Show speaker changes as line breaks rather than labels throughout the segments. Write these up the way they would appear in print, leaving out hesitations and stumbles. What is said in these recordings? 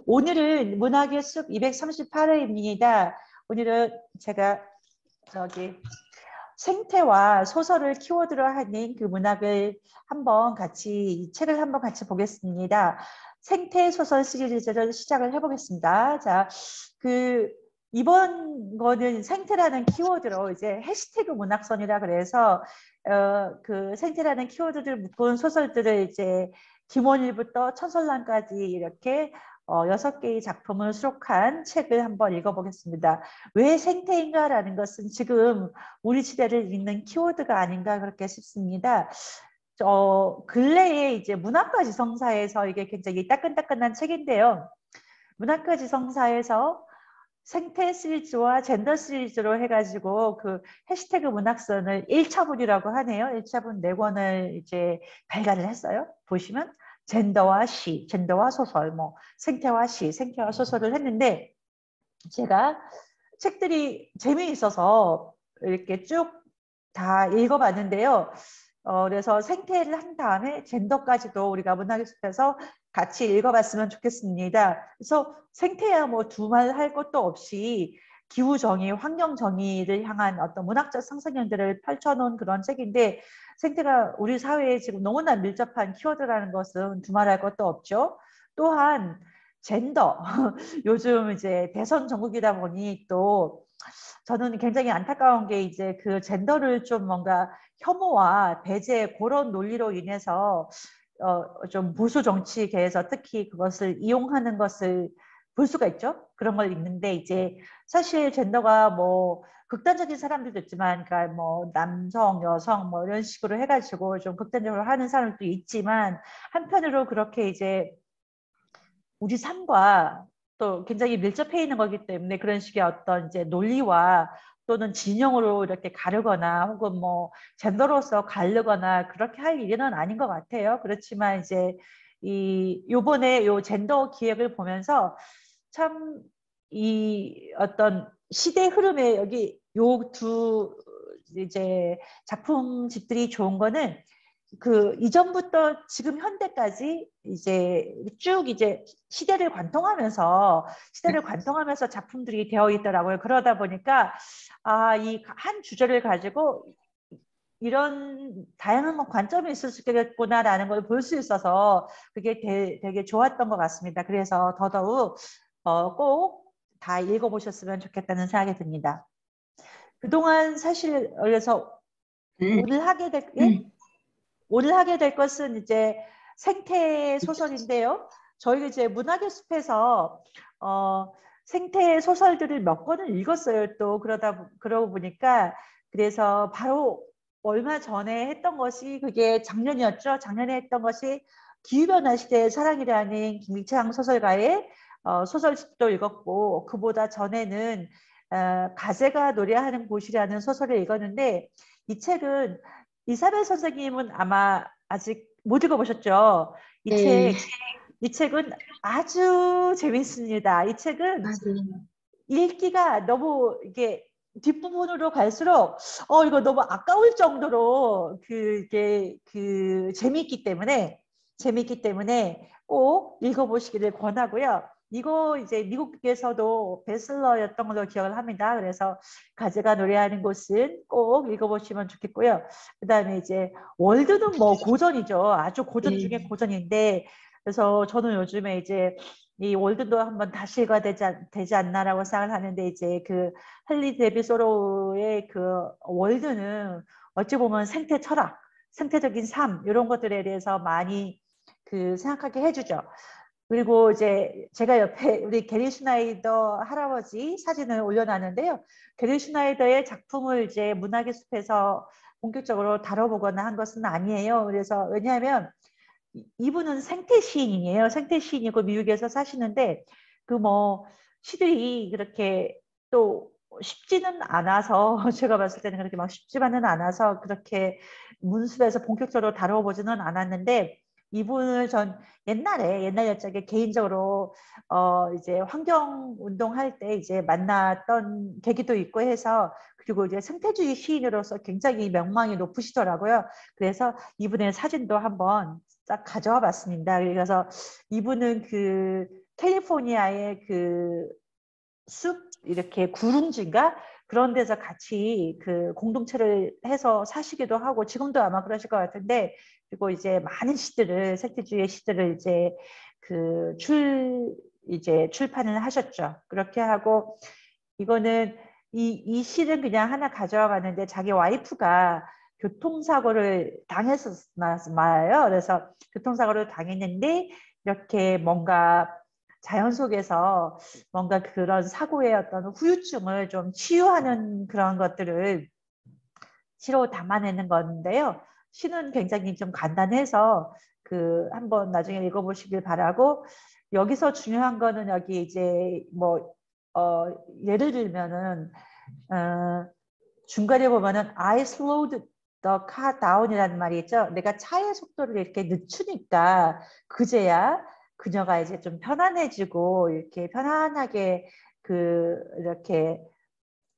오늘은 문학의 숲 238회입니다. 오늘은 제가 생태와 소설을 키워드로 하는 그 문학을 한번 이 책을 한번 같이 보겠습니다. 생태 소설 시리즈를 시작을 해보겠습니다. 자, 이번 거는 생태라는 키워드로 이제 해시태그 문학선이라 그래서 그 생태라는 키워드를 묶은 소설들을 이제 김원일부터 천설란까지 이렇게 6개의 작품을 수록한 책을 한번 읽어보겠습니다. 왜 생태인가라는 것은 지금 우리 시대를 읽는 키워드가 아닌가 그렇게 싶습니다. 근래에 이제 문학과 지성사에서 이게 굉장히 따끈따끈한 책인데요. 문학과 지성사에서 생태 시리즈와 젠더 시리즈로 해가지고 그 해시태그 문학선을 1차분이라고 하네요. 1차분 4권을 이제 발간을 했어요. 보시면 젠더와 시, 젠더와 소설, 뭐 생태와 시, 생태와 소설을 했는데 제가 책들이 재미있어서 이렇게 쭉 다 읽어봤는데요. 그래서 생태를 한 다음에 젠더까지도 우리가 문학의 숲에서 같이 읽어봤으면 좋겠습니다. 그래서 생태야 뭐 두말 할 것도 없이 기후 정의, 환경 정의를 향한 어떤 문학적 상상력들을 펼쳐놓은 그런 책인데 생태가 우리 사회에 지금 너무나 밀접한 키워드라는 것은 두말할 것도 없죠. 또한 젠더, 요즘 이제 대선 전국이다 보니 또 저는 굉장히 안타까운 게 이제 그 젠더를 좀 뭔가 혐오와 배제 그런 논리로 인해서 좀 보수 정치계에서 특히 그것을 이용하는 것을 볼 수가 있죠. 그런 걸 읽는데 이제 사실 젠더가 뭐 극단적인 사람들도 있지만, 그러니까 뭐 남성, 여성 뭐 이런 식으로 해가지고 좀 극단적으로 하는 사람도 있지만 한편으로 그렇게 이제 우리 삶과 또 굉장히 밀접해 있는 거기 때문에 그런 식의 어떤 이제 논리와 또는 진영으로 이렇게 가르거나 혹은 뭐 젠더로서 가르거나 그렇게 할 일은 아닌 것 같아요. 그렇지만 이제 요번에 요 젠더 기획을 보면서 참 이 어떤 시대 흐름에 여기 요 두 이제 작품집들이 좋은 거는 그 이전부터 지금 현대까지 이제 쭉 이제 시대를 관통하면서 작품들이 되어 있더라고요. 그러다 보니까 이 한 주제를 가지고 이런 다양한 관점이 있을 수 있겠구나라는 걸 볼 수 있어서 그게 되게 좋았던 것 같습니다. 그래서 더더욱 꼭 다 읽어보셨으면 좋겠다는 생각이 듭니다. 그동안 사실 그래서 오늘 하게 될 예? 오늘 하게 될 것은 이제 생태 소설인데요. 저희가 이제 문학의 숲에서 생태 소설들을 몇 권을 읽었어요. 또 그러고 보니까 그래서 바로 얼마 전에 했던 것이 그게 작년이었죠. 작년에 했던 것이 기후변화 시대의 사랑이라는 김일창 소설가의 소설집도 읽었고 그보다 전에는 가재가 노래하는 곳이라는 소설을 읽었는데 이 책은 이사벨 선생님은 아마 아직 못 읽어보셨죠?
네,
이 책은 아주 재밌습니다. 이 책은
맞아요.
읽기가 너무 이게 뒷부분으로 갈수록 이거 너무 아까울 정도로 재밌기 때문에 꼭 읽어보시기를 권하고요. 이거 이제 미국에서도 베스트셀러였던 걸로 기억을 합니다. 그래서 가제가 노래하는 곳은 꼭 읽어보시면 좋겠고요. 그다음에 이제 월드는 뭐 고전이죠. 아주 고전
네,
중에 고전인데 그래서 저는 요즘에 이제 이 월드도 한번 다시 읽어야 되지 않나라고 생각을 하는데 이제 그 헨리 데비 소로의 그 월드는 어찌 보면 생태 철학, 생태적인 삶 이런 것들에 대해서 많이 그 생각하게 해주죠. 그리고 이제 제가 옆에 우리 게리 슈나이더 할아버지 사진을 올려놨는데요. 게리 슈나이더의 작품을 이제 문학의 숲에서 본격적으로 다뤄보거나 한 것은 아니에요. 그래서 왜냐하면 이분은 생태 시인이에요. 생태 시인이고 미국에서 사시는데 그 뭐 시들이 그렇게 또 쉽지는 않아서 제가 봤을 때는 그렇게 막 쉽지만은 않아서 그렇게 문숲에서 본격적으로 다뤄보지는 않았는데 이분을 전 옛날 옛적에 개인적으로 이제 환경 운동할 때 이제 만났던 계기도 있고 해서 그리고 이제 생태주의 시인으로서 굉장히 명망이 높으시더라고요. 그래서 이분의 사진도 한번 딱 가져와 봤습니다. 그래서 이분은 그 캘리포니아의 그 숲 이렇게 구릉지인가 그런 데서 같이 그 공동체를 해서 사시기도 하고 지금도 아마 그러실 것 같은데 그리고 이제 많은 시들을 생태주의 시들을 이제 그 이제 출판을 하셨죠. 그렇게 하고 이거는 이 시는 그냥 하나 가져와 봤는데 자기 와이프가 교통사고를 당했었나요? 그래서 교통사고를 당했는데 이렇게 뭔가 자연 속에서 뭔가 그런 사고의 어떤 후유증을 좀 치유하는 그런 것들을 시로 담아내는 건데요. 시는 굉장히 좀 간단해서 그 한번 나중에 읽어보시길 바라고 여기서 중요한 거는 여기 이제 뭐 예를 들면은 중간에 보면은 I slowed the car down이라는 말이 있죠. 내가 차의 속도를 이렇게 늦추니까 그제야 그녀가 이제 좀 편안해지고 이렇게 편안하게 그 이렇게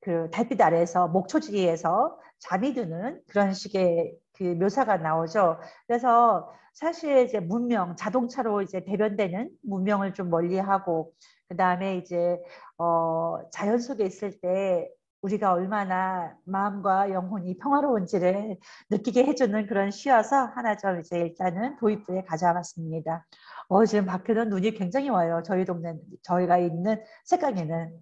그 달빛 아래에서 목초지에서 잠이 드는 그런 식의 그 묘사가 나오죠. 그래서 사실 이제 문명, 자동차로 이제 대변되는 문명을 좀 멀리하고 그 다음에 이제 자연 속에 있을 때 우리가 얼마나 마음과 영혼이 평화로운지를 느끼게 해주는 그런 시여서 하나 좀 이제 일단은 도입부에 가져와봤습니다. 지금 밖에는 눈이 굉장히 와요. 저희 동네, 저희가 있는 색강에는.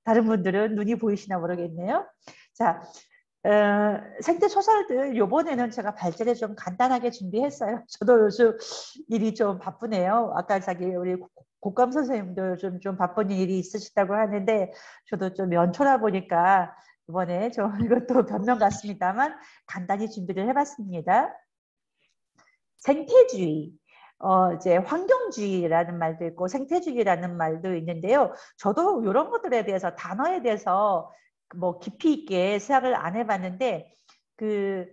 다른 분들은 눈이 보이시나 모르겠네요. 자, 생태 소설들 요번에는 제가 발제를 좀 간단하게 준비했어요. 저도 요즘 일이 좀 바쁘네요. 아까 자기 우리 곡감 선생님도 요즘 좀 바쁜 일이 있으시다고 하는데 저도 좀 연초라 보니까 이번에 좀 이것도 변명 같습니다만 간단히 준비를 해봤습니다. 생태주의. 이제 환경주의라는 말도 있고 생태주의라는 말도 있는데요. 저도 이런 것들에 대해서 단어에 대해서 뭐 깊이 있게 생각을 안 해봤는데 그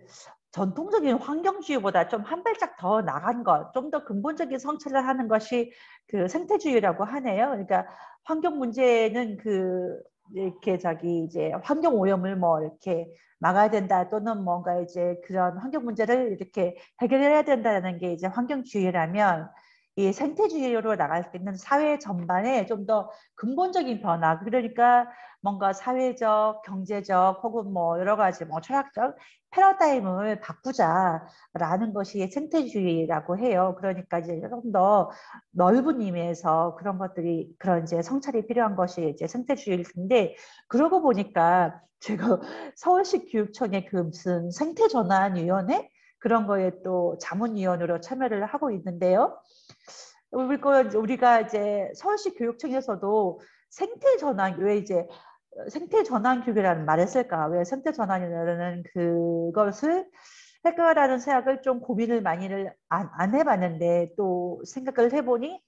전통적인 환경주의보다 좀 한 발짝 더 나간 것, 좀 더 근본적인 성찰을 하는 것이 그 생태주의라고 하네요. 그러니까 환경 문제는 그 이렇게 자기 이제 환경 오염을 뭐 이렇게 막아야 된다 또는 뭔가 이제 그런 환경 문제를 이렇게 해결해야 된다는 게 이제 환경주의라면 이 생태주의로 나갈 수 있는 사회 전반에 좀 더 근본적인 변화 그러니까 뭔가 사회적, 경제적 혹은 뭐 여러 가지 뭐 철학적 패러다임을 바꾸자라는 것이 생태주의라고 해요. 그러니까 이제 좀 더 넓은 의미에서 그런 것들이 그런 이제 성찰이 필요한 것이 이제 생태주의일 텐데 그러고 보니까 제가 서울시 교육청의 그 무슨 생태전환위원회 그런 거에 또 자문위원으로 참여를 하고 있는데요. 우리가 이제 서울시 교육청에서도 생태전환 왜 이제 생태전환 교육이라는 말을 쓸까? 왜 생태전환이라는 그것을 할까라는 생각을 좀 고민을 많이를 안 해봤는데 또 생각을 해보니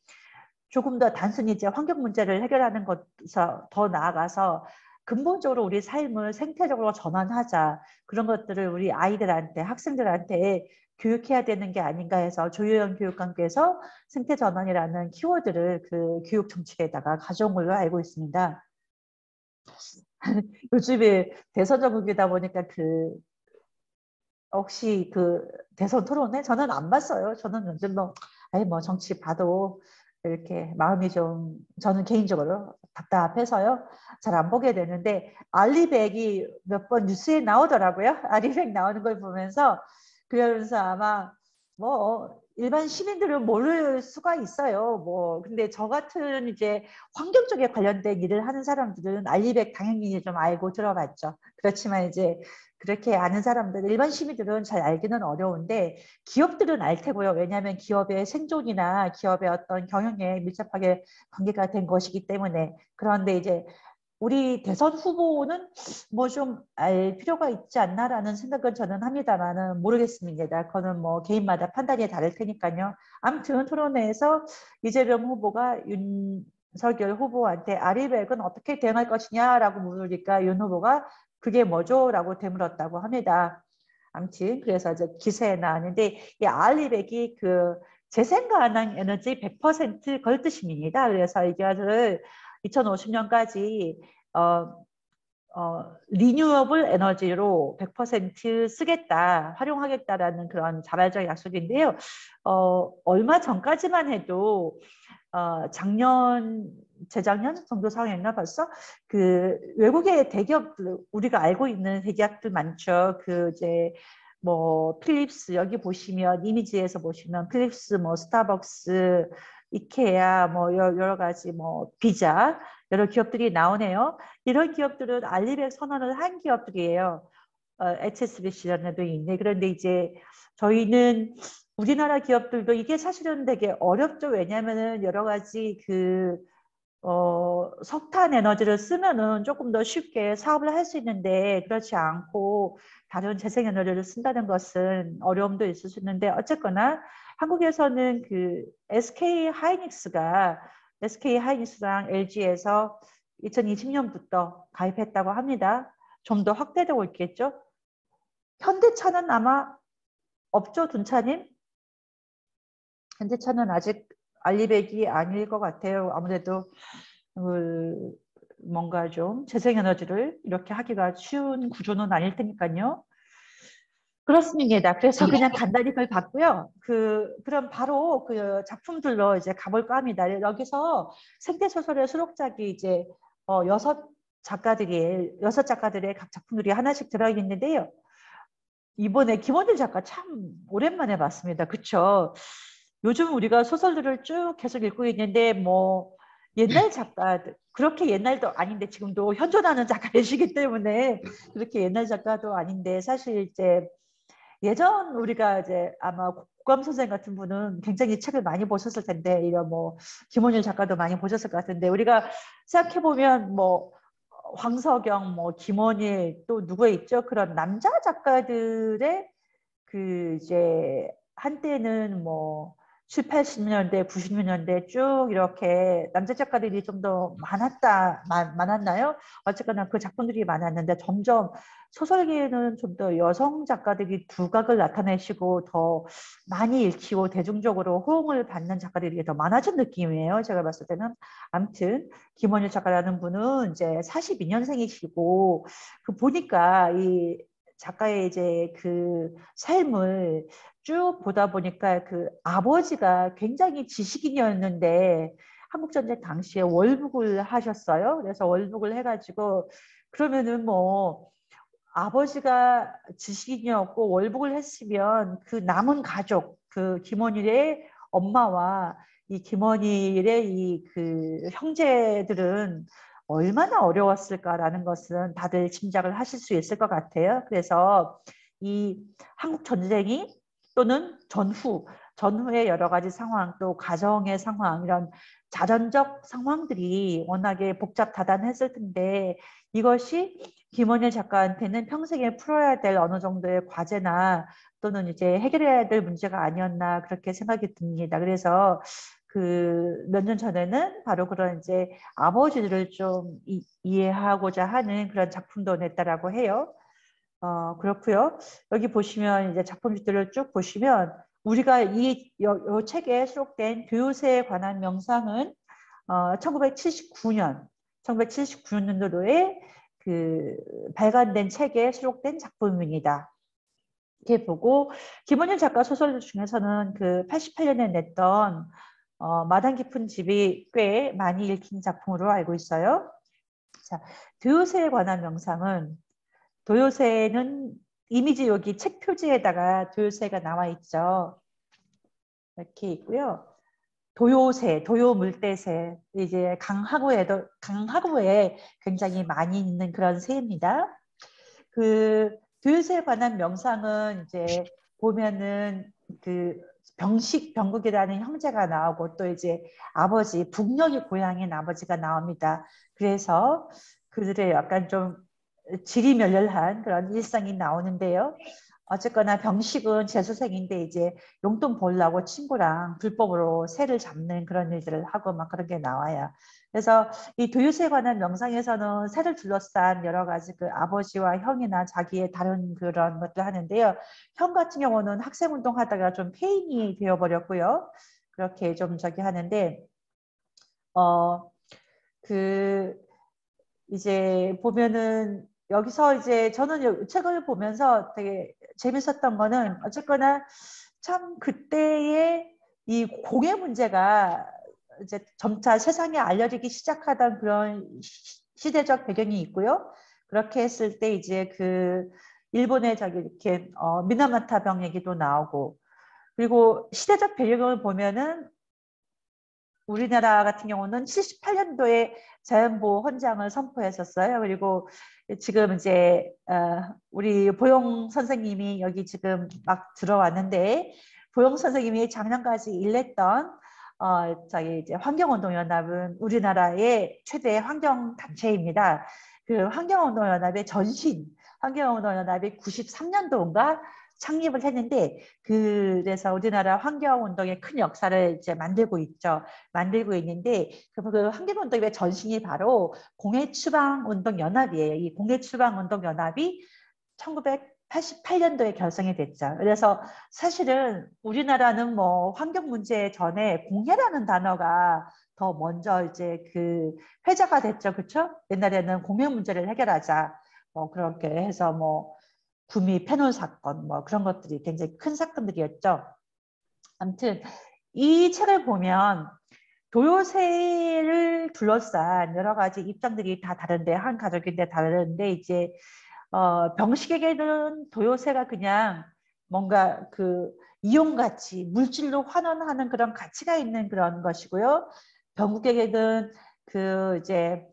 조금 더 단순히 이제 환경 문제를 해결하는 것에서 더 나아가서 근본적으로 우리 삶을 생태적으로 전환하자. 그런 것들을 우리 아이들한테, 학생들한테 교육해야 되는 게 아닌가 해서 조효연 교육감께서 생태 전환이라는 키워드를 그 교육 정책에다가 가져온 걸로 알고 있습니다. 요즘에 대선 전국이다 보니까 그 혹시 그 대선 토론회 저는 안 봤어요. 저는 요즘 뭐 정치 봐도 이렇게 마음이 좀 저는 개인적으로 답답해서요. 잘 안 보게 되는데 알리백이 몇 번 뉴스에 나오더라고요. 알리백 나오는 걸 보면서 그러면서 아마 뭐 일반 시민들은 모를 수가 있어요. 뭐 근데 저 같은 이제 환경 쪽에 관련된 일을 하는 사람들은 알리백 당연히 좀 알고 들어봤죠. 그렇지만 이제 그렇게 아는 사람들, 일반 시민들은 잘 알기는 어려운데 기업들은 알 테고요. 왜냐하면 기업의 생존이나 기업의 어떤 경영에 밀접하게 관계가 된 것이기 때문에. 그런데 이제 우리 대선 후보는 뭐 좀 알 필요가 있지 않나라는 생각은 저는 합니다만은 모르겠습니다. 그거는 뭐 개인마다 판단이 다를 테니까요. 아무튼 토론회에서 이재명 후보가 윤석열 후보한테 아리백은 어떻게 대응할 것이냐라고 물으니까 윤 후보가 그게 뭐죠? 라고 되물었다고 합니다. 아무튼 그래서 이제 기사에 나왔는데 이 알리백이 그 재생가능 에너지 100% 걸뜻입니다. 그래서 이거를 2050년까지 리뉴어블 에너지로 100% 쓰겠다, 활용하겠다라는 그런 자발적 약속인데요. 얼마 전까지만 해도 작년, 재작년 정도 상황이었나 벌써 그 외국의 대기업들 우리가 알고 있는 대기업들 많죠. 그 이제 뭐 필립스 여기 보시면 이미지에서 보시면 필립스 뭐 스타벅스 이케아 뭐 여러 가지 뭐 비자 여러 기업들이 나오네요. 이런 기업들은 알리백 선언을 한 기업들이에요. HSBC라는 데 있네. 그런데 이제 저희는 우리나라 기업들도 이게 사실은 되게 어렵죠. 왜냐하면은 여러 가지 그 석탄 에너지를 쓰면은 조금 더 쉽게 사업을 할 수 있는데 그렇지 않고 다른 재생 에너지를 쓴다는 것은 어려움도 있을 수 있는데 어쨌거나 한국에서는 그 SK 하이닉스랑 LG에서 2020년부터 가입했다고 합니다. 좀 더 확대되고 있겠죠. 현대차는 아마 없죠, 둔차님? 현대차는 아직 알리백이 아닐 것 같아요. 아무래도 뭔가 좀 재생에너지를 이렇게 하기가 쉬운 구조는 아닐 테니까요. 그렇습니다. 그래서 그냥 간단히 그걸 봤고요. 그럼 바로 그 작품들로 이제 가볼까 합니다. 여기서 생태소설의 수록작이 이제 여섯 작가들의 각 작품들이 하나씩 들어있는데요. 이번에 김원준 작가 참 오랜만에 봤습니다. 그쵸? 요즘 우리가 소설들을 쭉 계속 읽고 있는데 뭐 옛날 작가들 그렇게 옛날도 아닌데 지금도 현존하는 작가이시기 때문에 그렇게 옛날 작가도 아닌데 사실 이제 예전 우리가 이제 아마 국감 선생 같은 분은 굉장히 책을 많이 보셨을 텐데 이런 뭐 김원일 작가도 많이 보셨을 것 같은데 우리가 생각해 보면 뭐 황석영, 뭐 김원일 또 누가 있죠? 그런 남자 작가들의 그 이제 한때는 뭐 7, 80년대, 90년대 쭉 이렇게 남자 작가들이 좀 더 많았나요? 어쨌거나 그 작품들이 많았는데 점점 소설계에는 좀 더 여성 작가들이 두각을 나타내시고 더 많이 읽히고 대중적으로 호응을 받는 작가들이 더 많아진 느낌이에요. 제가 봤을 때는. 아무튼 김원일 작가라는 분은 이제 42년생이시고 그 보니까 이 작가의 이제 그 삶을 쭉 보다 보니까 그 아버지가 굉장히 지식인이었는데 한국전쟁 당시에 월북을 하셨어요. 그래서 월북을 해가지고 그러면은 뭐 아버지가 지식인이었고 월북을 했으면 그 남은 가족, 그 김원일의 엄마와 이 김원일의 이 그 형제들은 얼마나 어려웠을까라는 것은 다들 짐작을 하실 수 있을 것 같아요. 그래서 이 한국 전쟁이 또는 전후의 여러 가지 상황, 또 가정의 상황, 이런 자전적 상황들이 워낙에 복잡다단했을 텐데 이것이 김원일 작가한테는 평생에 풀어야 될 어느 정도의 과제나 또는 이제 해결해야 될 문제가 아니었나 그렇게 생각이 듭니다. 그래서 그 몇 년 전에는 바로 그런 이제 아버지들을 좀 이해하고자 하는 그런 작품도 냈다라고 해요. 그렇고요. 여기 보시면 이제 작품들을 쭉 보시면 우리가 이 책에 수록된 교요새에 관한 명상은 1979년도에 그 발간된 책에 수록된 작품입니다. 이렇게 보고 김원일 작가 소설 중에서는 그 88년에 냈던 마당 깊은 집이 꽤 많이 읽힌 작품으로 알고 있어요. 자, 교요새에 관한 명상은 도요새는 이미지 여기 책 표지에다가 도요새가 나와 있죠. 이렇게 있고요. 도요새, 도요물대새 이제 강하구에 굉장히 많이 있는 그런 새입니다. 그 도요새에 관한 명상은 이제 보면은 그 병국이라는 형제가 나오고 또 이제 아버지 북녘이 고향인 아버지가 나옵니다. 그래서 그들의 약간 좀 지리멸렬한 그런 일상이 나오는데요. 어쨌거나 병식은 재수생인데 이제 용돈 벌려고 친구랑 불법으로 새를 잡는 그런 일들을 하고 막 그런 게 나와요. 그래서 이 도유새에 관한 명상에서는 새를 둘러싼 여러 가지 그 아버지와 형이나 자기의 다른 그런 것들 하는데요. 형 같은 경우는 학생운동 하다가 좀 폐인이 되어버렸고요. 그렇게 좀 저기 하는데 그 이제 보면은 여기서 이제 저는 책을 보면서 되게 재밌었던 거는 어쨌거나 참 그때의 이 공해 문제가 이제 점차 세상에 알려지기 시작하던 그런 시대적 배경이 있고요. 그렇게 했을 때 이제 그 일본의 저기 이렇게 미나마타 병 얘기도 나오고, 그리고 시대적 배경을 보면은 우리나라 같은 경우는 78년도에 자연보호 헌장을 선포했었어요. 그리고 지금 이제 우리 보영 선생님이 여기 지금 막 들어왔는데, 보영 선생님이 작년까지 일했던 저기 이제 환경운동연합은 우리나라의 최대 환경단체입니다. 그 환경운동연합의 전신, 환경운동연합이 93년도인가 창립을 했는데, 그래서 우리나라 환경운동의 큰 역사를 이제 만들고 있죠. 만들고 있는데, 그 환경운동의 전신이 바로 공해추방운동연합이에요. 이 공해추방운동연합이 1988년도에 결성이 됐죠. 그래서 사실은 우리나라는 뭐 환경 문제 전에 공해라는 단어가 더 먼저 이제 그 회자가 됐죠. 그렇죠? 옛날에는 공해 문제를 해결하자. 뭐 그렇게 해서 뭐 구미 페놀 사건 뭐 그런 것들이 굉장히 큰 사건들이었죠. 아무튼 이 책을 보면 도요새를 둘러싼 여러 가지 입장들이 다 다른데, 한 가족인데 다른데, 이제 병식에게는 도요새가 그냥 뭔가 그 이용가치, 물질로 환원하는 그런 가치가 있는 그런 것이고요. 병국에게는 그 이제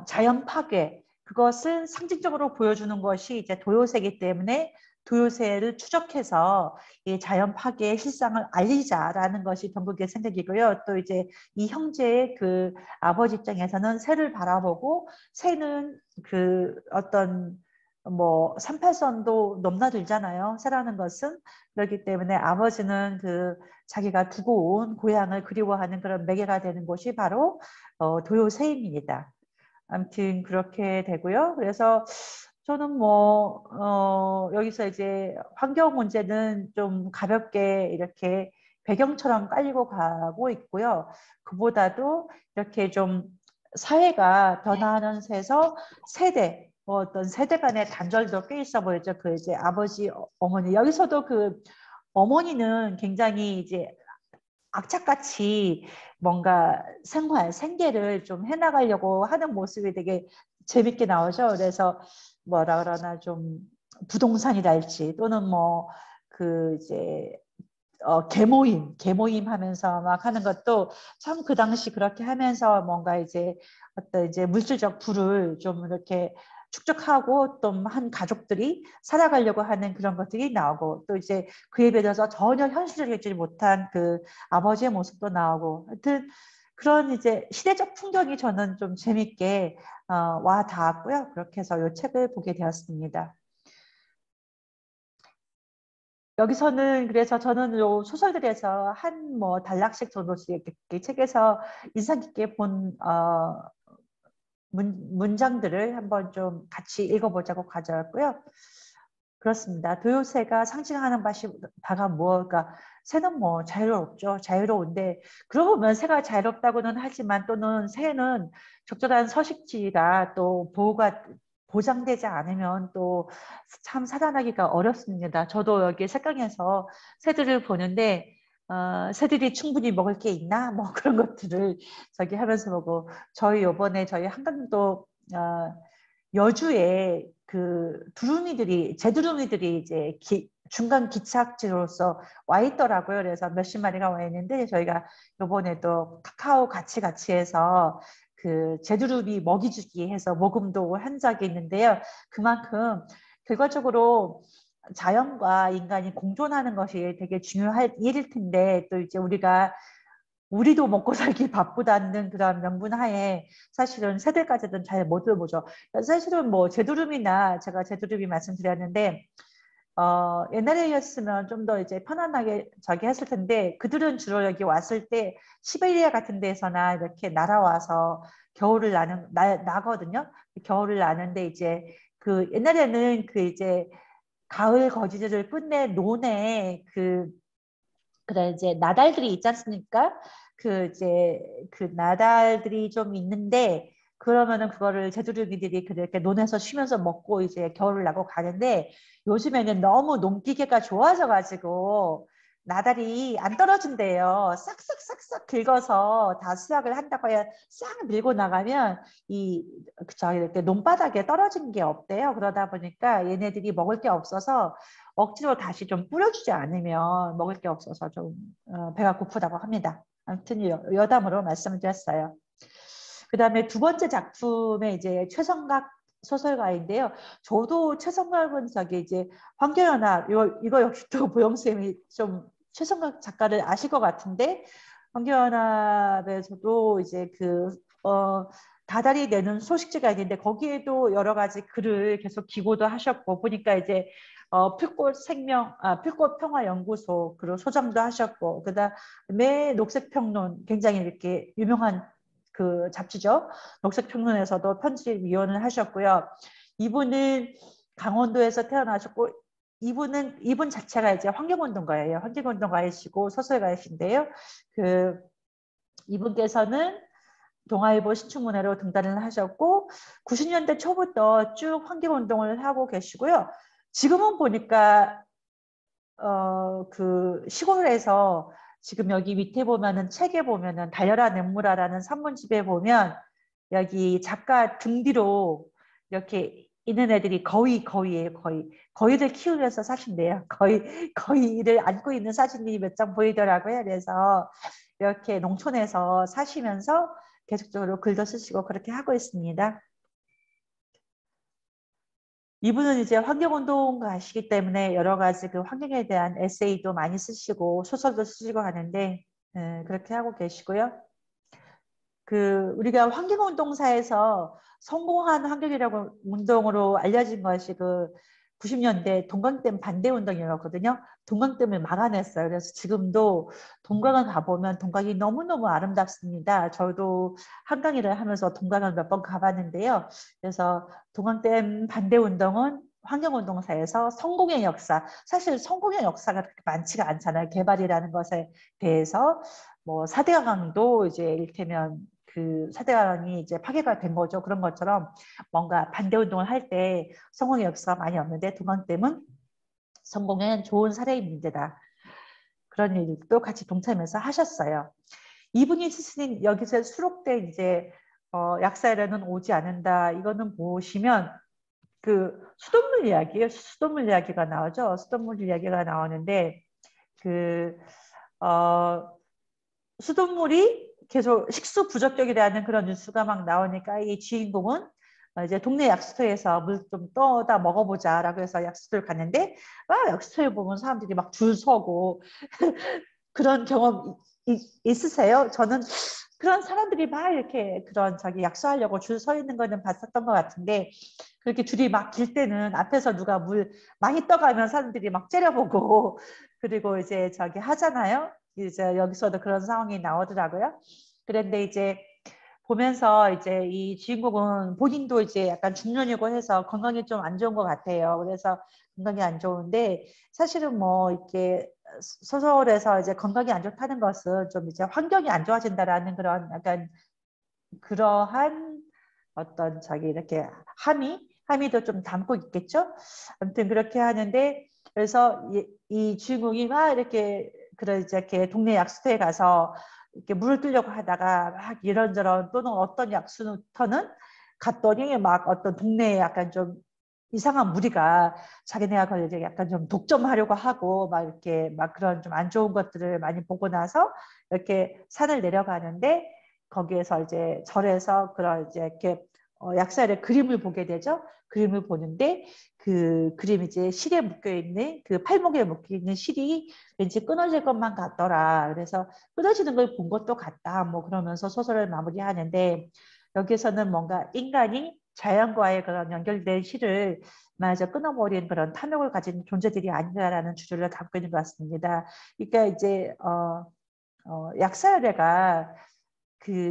자연 파괴, 그것을 상징적으로 보여주는 것이 이제 도요새이기 때문에 도요새를 추적해서 이 자연 파괴의 실상을 알리자라는 것이 병국의 생각이고요. 또 이제 이 형제의 그 아버지 입장에서는 새를 바라보고, 새는 그 어떤 뭐 38선도 넘나들잖아요. 새라는 것은. 그렇기 때문에 아버지는 그 자기가 두고 온 고향을 그리워하는 그런 매개가 되는 곳이 바로 도요새입니다. 아무튼 그렇게 되고요. 그래서 저는 뭐 여기서 이제 환경 문제는 좀 가볍게 이렇게 배경처럼 깔리고 가고 있고요. 그보다도 이렇게 좀 사회가 변화하는 새에서 세대, 뭐 어떤 세대 간의 단절도 꽤 있어 보이죠. 그 이제 아버지, 어머니, 여기서도 그 어머니는 굉장히 이제 악착같이 뭔가 생활, 생계를 좀 해나가려고 하는 모습이 되게 재밌게 나오죠. 그래서 뭐라 그러나 좀 부동산이랄지, 또는 뭐 그 이제 계모임 하면서 막 하는 것도 참 그 당시 그렇게 하면서 뭔가 이제 어떤 이제 물질적 부를 좀 이렇게 축적하고 또 한 가족들이 살아가려고 하는 그런 것들이 나오고, 또 이제 그에 비해서 전혀 현실적이지 못한 그 아버지의 모습도 나오고, 하여튼 그런 이제 시대적 풍경이 저는 좀 재밌게 와 닿았고요. 그렇게 해서 이 책을 보게 되었습니다. 여기서는 그래서 저는 요 소설들에서 한 뭐 단락씩 정도씩 이렇게 책에서 인상 깊게 본 문장들을 한번 좀 같이 읽어보자고 가져왔고요. 그렇습니다. 도요새가 상징하는 바가 무엇일까? 새는 뭐 자유롭죠. 자유로운데, 그러고 보면 새가 자유롭다고는 하지만, 또는 새는 적절한 서식지가 또 보호가 보장되지 않으면 또 참 살아나기가 어렵습니다. 저도 여기 색강에서 새들을 보는데 새들이 충분히 먹을 게 있나? 뭐 그런 것들을 저기 하면서 보고, 저희 요번에 저희 한강도 여주에 그 두루미들이, 제두루미들이 이제 중간 기착지로서 와 있더라고요. 그래서 몇십 마리가 와 있는데, 저희가 요번에도 카카오 같이 해서 그 제두루미 먹이 주기 해서 모금도 한 적이 있는데요. 그만큼 결과적으로 자연과 인간이 공존하는 것이 되게 중요할 일일 텐데, 또 이제 우리도 먹고 살기 바쁘다는 그런 명분하에 사실은 새들까지는 잘 못 들어보죠. 사실은 뭐 제두름이나, 제가 제두름이 말씀드렸는데 옛날이었으면 좀 더 이제 편안하게 저기 했을 텐데, 그들은 주로 여기 왔을 때 시베리아 같은 데서나 이렇게 날아와서 겨울을 나거든요. 겨울을 나는데, 이제 그 옛날에는 그 이제 가을 거지들을 끝내 논에 그래 이제 나달들이 있지 않습니까? 그 이제 그 나달들이 좀 있는데, 그러면은 그거를 제주류기들이 그렇게 논에서 쉬면서 먹고 이제 겨울을 나고 가는데, 요즘에는 너무 농기계가 좋아져 가지고 나달이 안 떨어진대요. 싹싹싹싹 긁어서 다 수확을 한다고 해야 싹 밀고 나가면 그저 이렇게 논바닥에 떨어진 게 없대요. 그러다 보니까 얘네들이 먹을 게 없어서 억지로 다시 좀 뿌려주지 않으면 먹을 게 없어서 좀 배가 고프다고 합니다. 아무튼 여담으로 말씀을 드렸어요. 그 다음에 두 번째 작품에 이제 최성각 소설가인데요. 저도 최성각은 저기 이제 환경연합 이거 역시 또 보영 쌤이 좀 최성각 작가를 아실 것 같은데 환경연합에서도 이제 다달이 내는 소식지가 있는데 거기에도 여러 가지 글을 계속 기고도 하셨고 보니까 이제 풀꽃 평화연구소 그리고 소장도 하셨고 그다음에 녹색평론 굉장히 이렇게 유명한 그 잡지죠. 녹색평론에서도 편집위원을 하셨고요. 이분은 강원도에서 태어나셨고 이분 자체가 이제 환경운동가예요. 환경운동가이시고 소설가이신데요. 이분께서는 동아일보 신춘문예로 등단을 하셨고 90년대 초부터 쭉 환경운동을 하고 계시고요. 지금은 보니까 시골에서 지금 여기 밑에 보면은 책에 보면은 달려라 냇물아라는 산문집에 보면 여기 작가 등 뒤로 이렇게 있는 애들이 거위예요. 거위들 키우면서 사신대요. 거위를 안고 있는 사진이 몇 장 보이더라고요. 그래서 이렇게 농촌에서 사시면서 계속적으로 글도 쓰시고 그렇게 하고 있습니다. 이분은 이제 환경운동가시기 때문에 여러 가지 그 환경에 대한 에세이도 많이 쓰시고 소설도 쓰시고 하는데 그렇게 하고 계시고요. 우리가 환경운동사에서 성공한 환경이라고 운동으로 알려진 것이 90년대 동강댐 반대운동이었거든요. 동강댐을 막아냈어요. 그래서 지금도 동강을 가보면 동강이 너무너무 아름답습니다. 저도 한강일을 하면서 동강을 몇 번 가봤는데요. 그래서 동강댐 반대운동은 환경운동사에서 성공의 역사, 사실 성공의 역사가 그렇게 많지가 않잖아요. 개발이라는 것에 대해서 뭐 사대강도 이제 이를테면 사대강이 이제 파괴가 된 거죠. 그런 것처럼 뭔가 반대운동을 할 때 성공의 역사가 많이 없는데 동강댐은 성공의 좋은 사례입니다. 그런 일도 같이 동참해서 하셨어요. 이분이 쓰신 여기서 수록된 이제 약사에는 오지 않는다. 이거는 보시면 수돗물 이야기예요. 수돗물 이야기가 나오죠. 수돗물 이야기가 나오는데 수돗물이 계속 식수 부적격이라는 그런 뉴스가 막 나오니까 이 주인공은 이제 동네 약수터에서 물 좀 떠다 먹어보자라고 해서 약수터를 갔는데 약수터에 보면 사람들이 막 줄 서고 그런 경험 있으세요? 저는 그런 사람들이 막 이렇게 자기 약수하려고 줄 서 있는 거는 봤었던 것 같은데 그렇게 줄이 막 길 때는 앞에서 누가 물 많이 떠가면 사람들이 막 째려보고 그리고 이제 하잖아요. 이제 여기서도 그런 상황이 나오더라고요. 그런데 이제 보면서 이제 이 주인공은 본인도 이제 약간 중년이고 해서 건강이 좀 안 좋은 것 같아요. 그래서 건강이 안 좋은데 사실은 뭐 이렇게 소설에서 이제 건강이 안 좋다는 것은 좀 이제 환경이 안 좋아진다라는 그런 약간 그러한 어떤 이렇게 함의도 좀 담고 있겠죠. 아무튼 그렇게 하는데 그래서 이 주인공이 막 이렇게 이렇게 동네 약수터에 가서 이렇게 물을 뜨려고 하다가 막 이런저런 또는 어떤 약수터는 갔더니 막 어떤 동네에 약간 좀 이상한 무리가 자기네가 이제 약간 좀 독점하려고 하고 막 이렇게 막 그런 좀 안 좋은 것들을 많이 보고 나서 이렇게 산을 내려가는데 거기에서 이제 절에서 그런 이제 이렇게 약사의 그림을 보게 되죠. 그림을 보는데 그 그림 이제 실에 묶여 있는 팔목에 묶여 있는 실이 왠지 끊어질 것만 같더라. 그래서 끊어지는 걸 본 것도 같다. 뭐 그러면서 소설을 마무리하는데 여기서는 뭔가 인간이 자연과의 그런 연결된 실을 마저 끊어버린 그런 탐욕을 가진 존재들이 아니라는 주제를 담고 있는 것 같습니다. 그러니까 이제 약사열애가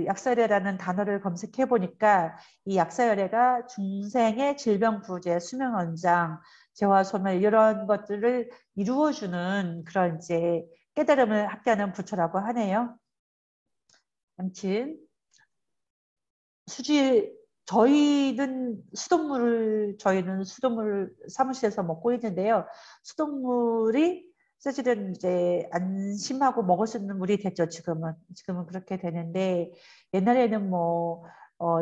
약사열애라는 단어를 검색해 보니까 이 약사열애가 중생의 질병 부재, 수명 연장, 재화 소멸 이런 것들을 이루어주는 그런 이제 깨달음을 갖게 하는 부처라고 하네요. 아무튼 저희는 수돗물을 사무실에서 먹고 있는데요. 수돗물이 사실은 이제 안심하고 먹을 수 있는 물이 됐죠. 지금은 그렇게 되는데 옛날에는 뭐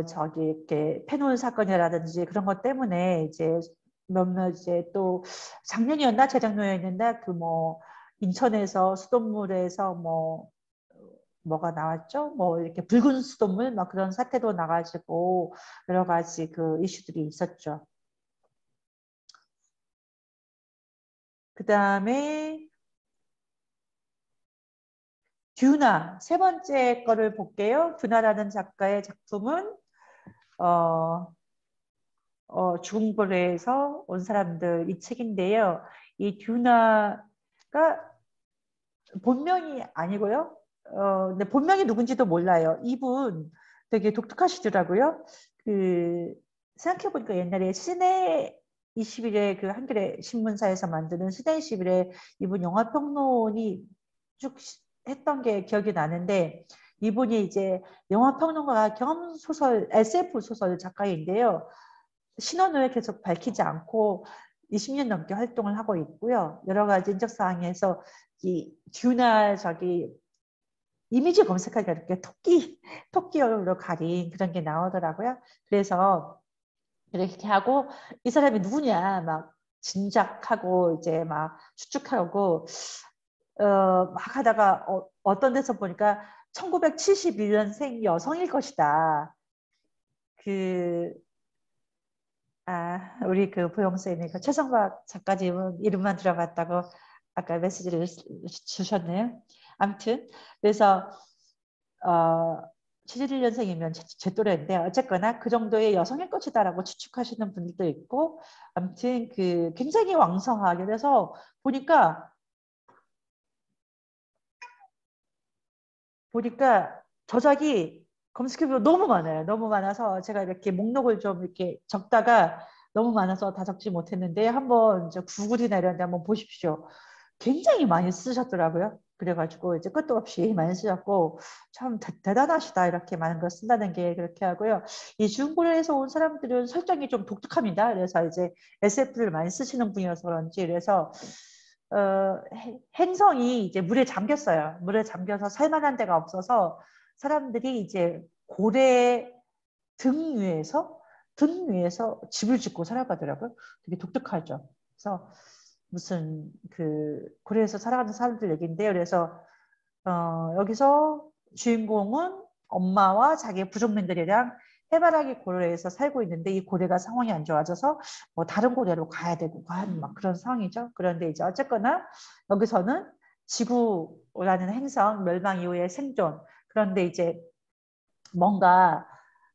저기 이렇게 페놀 사건이라든지 그런 것 때문에 이제 몇몇 이제 또 작년이었나 재작년이었나 그 뭐 인천에서 수돗물에서 뭐가 나왔죠? 뭐 이렇게 붉은 수돗물 막 그런 사태도 나가지고 여러 가지 그 이슈들이 있었죠. 그 다음에 듀나 세 번째 거를 볼게요. 듀나라는 작가의 작품은 어, 죽은 고래에서 온 사람들 이 책인데요. 이 듀나가 본명이 아니고요. 근데 본명이 누군지도 몰라요. 이분 되게 독특하시더라고요. 그 생각해보니까 옛날에 시내 21의 그 한겨레 신문사에서 만드는 시내 21의 이분 영화평론이 쭉 했던 게 기억이 나는데 이분이 이제 영화평론가 겸 소설, SF 소설 작가인데요. 신원을 계속 밝히지 않고 20년 넘게 활동을 하고 있고요. 여러 가지 인적사항에서 이 듀나 저기 이미지 검색하기가 이렇게 토끼 얼굴로 가린 그런 게 나오더라고요. 그래서 이렇게 하고 이 사람이 누구냐 막 짐작하고 이제 막 추측하고 막 하다가 어떤 데서 보니까 1971년생 여성일 것이다. 그 우리 그 보영쌤이 그 최성박 작가님 이름만 들어갔다고 아까 메시지를 주셨네요. 아무튼 그래서 71년생이면 제 또래인데 어쨌거나 그 정도의 여성일 것이다라고 추측하시는 분들도 있고 아무튼 그 굉장히 왕성하게 그래서 보니까 저작이 검색해보면 너무 많아요. 너무 많아서 제가 이렇게 목록을 좀 이렇게 적다가 너무 많아서 다 적지 못했는데 한번 이제 구글이나 이런 데 한번 보십시오. 굉장히 많이 쓰셨더라고요. 그래가지고 이제 끝도 없이 많이 쓰셨고 참 대단하시다 이렇게 많은 걸 쓴다는 게 그렇게 하고요. 이 중고래에서 온 사람들은 설정이 좀 독특합니다. 그래서 이제 SF를 많이 쓰시는 분이어서 그런지 그래서 행성이 이제 물에 잠겼어요. 물에 잠겨서 살만한 데가 없어서 사람들이 이제 고래 등 위에서 집을 짓고 살아가더라고요. 되게 독특하죠. 그래서 무슨 그 고래에서 살아가는 사람들 얘기인데요. 그래서 여기서 주인공은 엄마와 자기의 부족민들이랑 해바라기 고래에서 살고 있는데 이 고래가 상황이 안 좋아져서 뭐 다른 고래로 가야 되고 하는 막 그런 상황이죠. 그런데 이제 어쨌거나 여기서는 지구라는 행성 멸망 이후의 생존. 그런데 이제 뭔가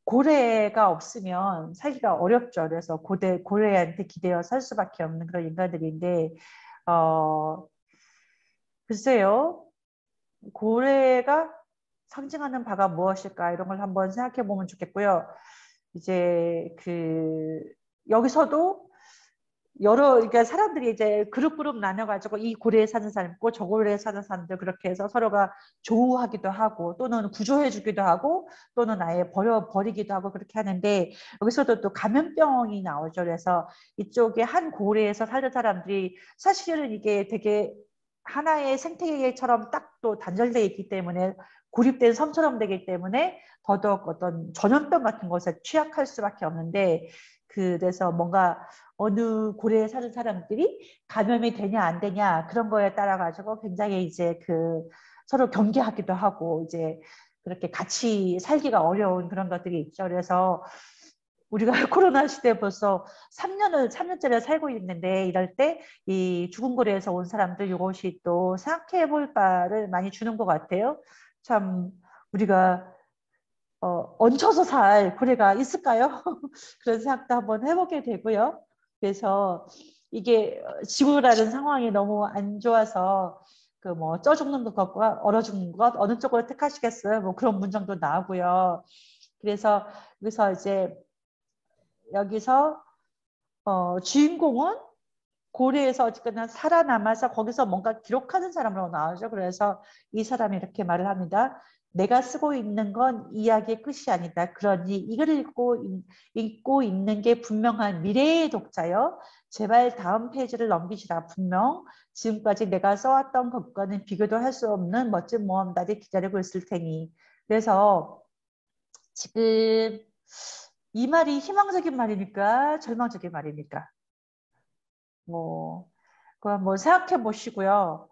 고래가 없으면 살기가 어렵죠. 그래서 고래한테 기대어 살 수밖에 없는 그런 인간들인데 어, 글쎄요. 고래가 상징하는 바가 무엇일까 이런 걸 한번 생각해 보면 좋겠고요. 이제 그 여기서도 그러니까 사람들이 이제 그룹 나눠가지고 이 고래에 사는 사람 있고 저 고래에 사는 사람들 그렇게 해서 서로가 조우하기도 하고 또는 구조해주기도 하고 또는 아예 버리기도 하고 그렇게 하는데 여기서도 또 감염병이 나오죠. 그래서 이쪽에 한 고래에서 사는 사람들이 사실은 이게 되게 하나의 생태계처럼 딱 또 단절되어 있기 때문에 고립된 섬처럼 되기 때문에 더더욱 어떤 전염병 같은 것에 취약할 수밖에 없는데 그래서 뭔가 어느 고래에 사는 사람들이 감염이 되냐 안 되냐 그런 거에 따라 가지고 굉장히 이제 그 서로 경계하기도 하고 이제 그렇게 같이 살기가 어려운 그런 것들이 있죠. 그래서 우리가 코로나 시대에 벌써 3년째를 살고 있는데 이럴 때 이 죽은 고래에서 온 사람들 이것이 또 생각해 볼 바를 많이 주는 것 같아요. 참 우리가 얹혀서 살 고래가 있을까요? 그런 생각도 한번 해보게 되고요. 그래서 이게 지구라는 상황이 너무 안 좋아서 그 뭐 쪄 죽는 것과 얼어 죽는 것 어느 쪽을 택하시겠어요? 뭐 그런 문장도 나오고요. 그래서 이제 여기서 주인공은 고래에서 어쨌거나 살아남아서 거기서 뭔가 기록하는 사람으로 나오죠. 그래서 이 사람이 이렇게 말을 합니다. 내가 쓰고 있는 건 이야기의 끝이 아니다. 그러니 이걸 읽고 있는 게 분명한 미래의 독자여. 제발 다음 페이지를 넘기시라. 분명 지금까지 내가 써왔던 것과는 비교도 할 수 없는 멋진 모험달이 기다리고 있을 테니. 그래서 지금 이 말이 희망적인 말입니까? 절망적인 말입니까? 뭐, 그거 한번 생각해 보시고요.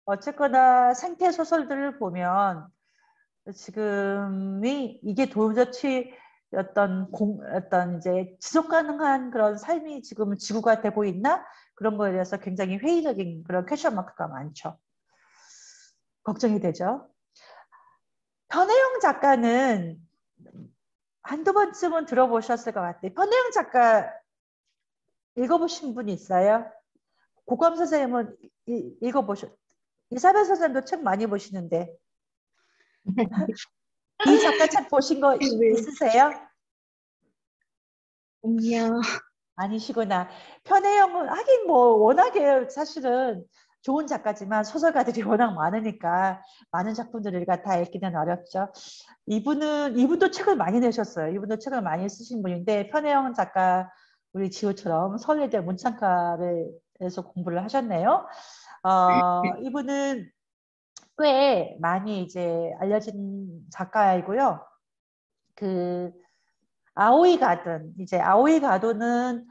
어쨌거나 생태 소설들을 보면 지금이 이게 도저히 어떤 이제 지속 가능한 그런 삶이 지금 지구가 되고 있나? 그런 거에 대해서 굉장히 회의적인 그런 퀘션 마크가 많죠. 걱정이 되죠. 편혜영 작가는 한두 번쯤은 들어보셨을 것 같아요. 편혜영 작가 읽어보신 분 있어요? 고감 선생님은 이사벨 선생님도 책 많이 보시는데 이 작가 책 보신 거
네.
있으세요?
아니요.
아니시구나. 편혜영은 하긴 뭐 워낙에 사실은 좋은 작가지만 소설가들이 워낙 많으니까 많은 작품들을 다 읽기는 어렵죠. 이분도 책을 많이 내셨어요. 이분도 책을 많이 쓰신 분인데 편혜영 작가 우리 지호처럼 서울대 문창과를 해서 공부를 하셨네요. 이분은 꽤 많이 이제 알려진 작가이고요. 그 아오이 가든 이제 아오이 가든은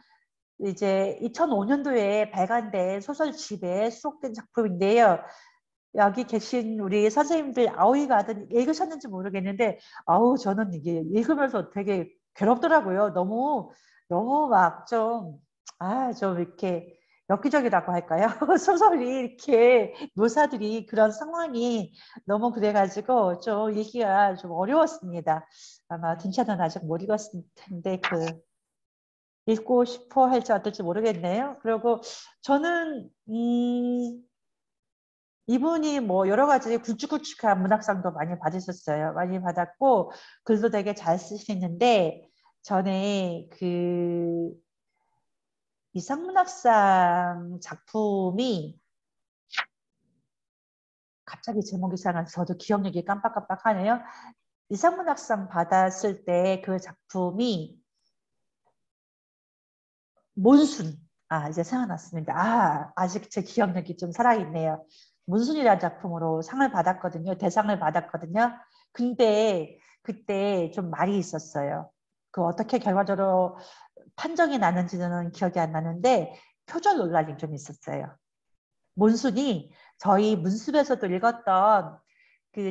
이제 2005년도에 발간된 소설집에 수록된 작품인데요. 여기 계신 우리 선생님들 아오이 가든 읽으셨는지 모르겠는데 아우 저는 이게 읽으면서 되게 괴롭더라고요. 너무 막 좀 이렇게 엽기적이라고 할까요? 소설이 이렇게 묘사들이 그런 상황이 너무 그래가지고 좀 읽기가 좀 어려웠습니다. 아마 딘차는 아직 못 읽었을 텐데 읽고 싶어 할지 어떨지 모르겠네요. 그리고 저는 이분이 뭐 여러 가지 굵직굵직한 문학상도 많이 받으셨어요. 많이 받았고 글도 되게 잘 쓰시는데 전에 이상문학상 작품이 갑자기 제목이 생각나서 저도 기억력이 깜빡깜빡하네요. 이상문학상 받았을 때 그 작품이 몬순. 이제 생각났습니다. 아직 제 기억력이 좀 살아있네요. 몬순이라는 작품으로 상을 받았거든요. 대상을 받았거든요. 근데 그때 좀 말이 있었어요. 어떻게 결과적으로 판정이 나는지는 기억이 안 나는데 표절 논란이 좀 있었어요. 몬순이 저희 문습에서도 읽었던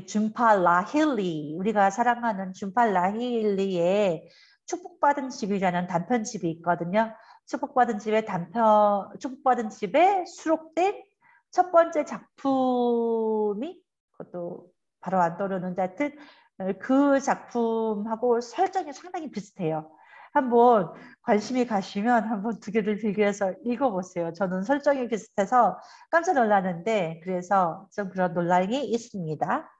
준파 라힐리, 우리가 사랑하는 준파 라힐리의 축복받은 집이라는 단편집이 있거든요. 축복받은 집에 수록된 첫 번째 작품이 그것도 바로 안 떠오르는데 하여튼 그 작품하고 설정이 상당히 비슷해요. 한번 관심이 가시면 한번 두 개를 비교해서 읽어보세요. 저는 설정이 비슷해서 깜짝 놀랐는데 그래서 좀 그런 논란이 있습니다.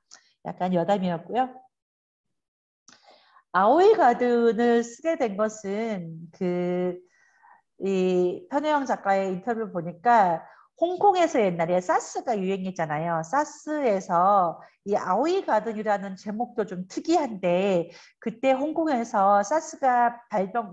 약간 여담이었고요. 아오이 가든을 쓰게 된 것은 이 편혜영 작가의 인터뷰를 보니까 홍콩에서 옛날에 사스가 유행했잖아요. 사스에서 이 아오이 가든이라는 제목도 좀 특이한데 그때 홍콩에서 사스가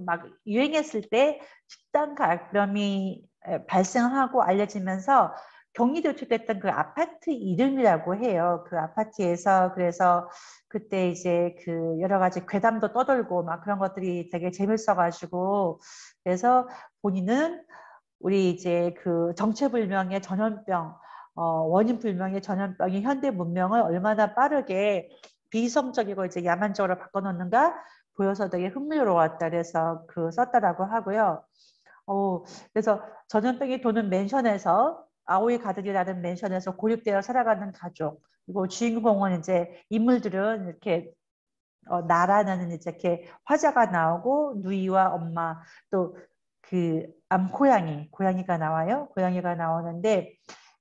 막 유행했을 때 집단 감염이 발생하고 알려지면서 격리 도출됐던 그 아파트 이름이라고 해요. 그 아파트에서 그래서 그때 이제 여러 가지 괴담도 떠돌고 막 그런 것들이 되게 재밌어가지고 그래서 본인은 우리 이제 정체불명의 전염병, 원인 불명의 전염병이 현대 문명을 얼마나 빠르게 비이성적이고 이제 야만적으로 바꿔놓는가 보여서 되게 흥미로웠다 그래서 썼다라고 하고요. 그래서 전염병이 도는 맨션에서 아오이 가든이라는 맨션에서 고립되어 살아가는 가족 그리고 주인공은 이제 인물들은 이렇게 나라는 이제 이렇게 화자가 나오고 누이와 엄마 또 고양이가 나와요. 고양이가 나오는데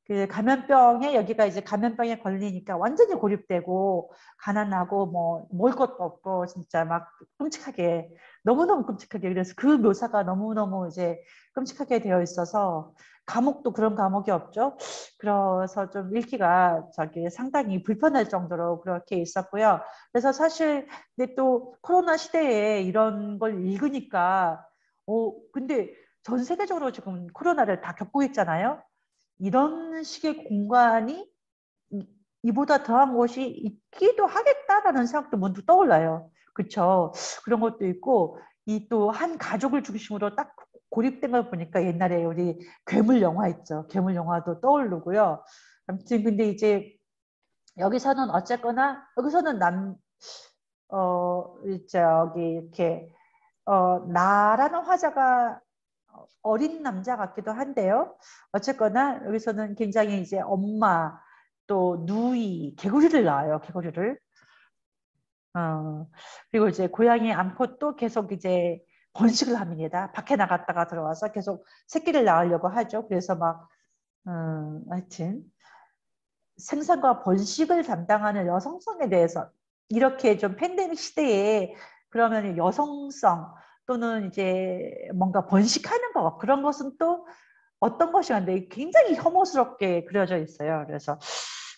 그 감염병에 여기가 이제 감염병에 걸리니까 완전히 고립되고 가난하고 뭐 먹을 것도 없고 진짜 막 끔찍하게 너무너무 끔찍하게 그래서 그 묘사가 너무너무 이제 끔찍하게 되어 있어서 감옥도 그런 감옥이 없죠. 그래서 좀 읽기가 저기 상당히 불편할 정도로 그렇게 있었고요. 그래서 사실 근데 또 코로나 시대에 이런 걸 읽으니까 근데 전 세계적으로 지금 코로나를 다 겪고 있잖아요. 이런 식의 공간이 이보다 더한 곳이 있기도 하겠다라는 생각도 문득 떠올라요. 그렇죠. 그런 것도 있고 이 또 한 가족을 중심으로 딱 고립된 걸 보니까 옛날에 우리 괴물 영화 있죠. 괴물 영화도 떠오르고요. 아무튼 근데 이제 여기서는 어쨌거나 여기서는 저기 이렇게 나라는 화자가 어린 남자 같기도 한데요. 어쨌거나 여기서는 굉장히 이제 엄마 또 누이 개구리를 낳아요. 개구리를. 그리고 이제 고양이 암컷 또 계속 이제 번식을 합니다. 밖에 나갔다가 들어와서 계속 새끼를 낳으려고 하죠. 그래서 막 하여튼 생산과 번식을 담당하는 여성성에 대해서 이렇게 좀 팬데믹 시대에 그러면 여성성 또는 이제 뭔가 번식하는 거 그런 것은 또 어떤 것이었는데 굉장히 혐오스럽게 그려져 있어요. 그래서